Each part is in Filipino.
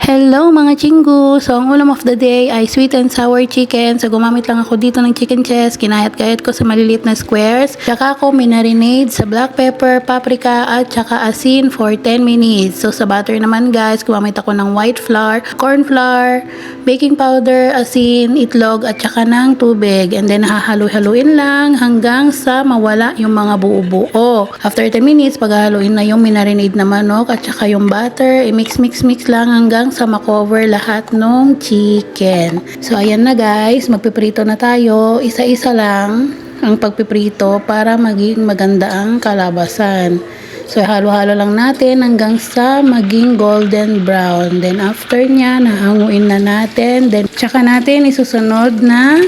Hello mga chingu! So ang ulam of the day ay sweet and sour chicken. So gumamit lang ako dito ng chicken chest. Kinayat-kayat ko sa maliliit na squares. Tsaka ako minarinade sa black pepper, paprika at tsaka asin for 10 minutes. So sa butter naman guys, gumamit ako ng white flour, corn flour, baking powder, asin, itlog at tsaka ng tubig. And then hahalo-haluin lang hanggang sa mawala yung mga buo-buo. After 10 minutes, paghahaluin na yung minarinade na manok at tsaka yung butter, i-mix-mix-mix lang hanggang sa makover lahat ng chicken. So ayan na guys, magpiprito na tayo. Isa-isa lang ang pagpiprito para maging maganda ang kalabasan. So halo-halo lang natin hanggang sa maging golden brown. Then after nya, nahanguin na natin. Then tsaka natin isusunod na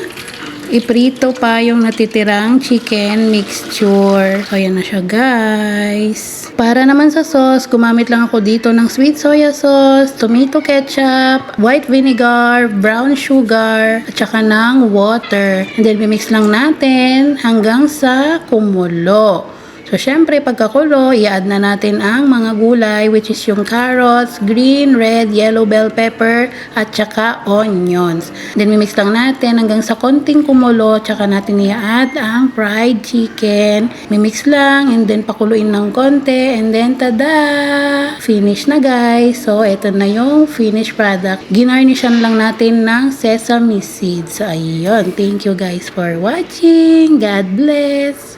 iprito pa yung natitirang chicken mixture. So, ayan na siya guys. Para naman sa sauce, gumamit lang ako dito ng sweet soya sauce, tomato ketchup, white vinegar, brown sugar, at saka ng water. And then, mimix lang natin hanggang sa kumulo. So, syempre, pagkakulo, i-add na natin ang mga gulay, which is yung carrots, green, red, yellow bell pepper, at saka onions. Then, mimix lang natin hanggang sa konting kumulo, tsaka natin i-add ang fried chicken. Mimix lang, and then pakuluin ng konti, and then, tada! Finish na, guys. So, eto na yung finished product. Ginarnishan lang natin ng sesame seeds. So, ayun. Thank you, guys, for watching. God bless!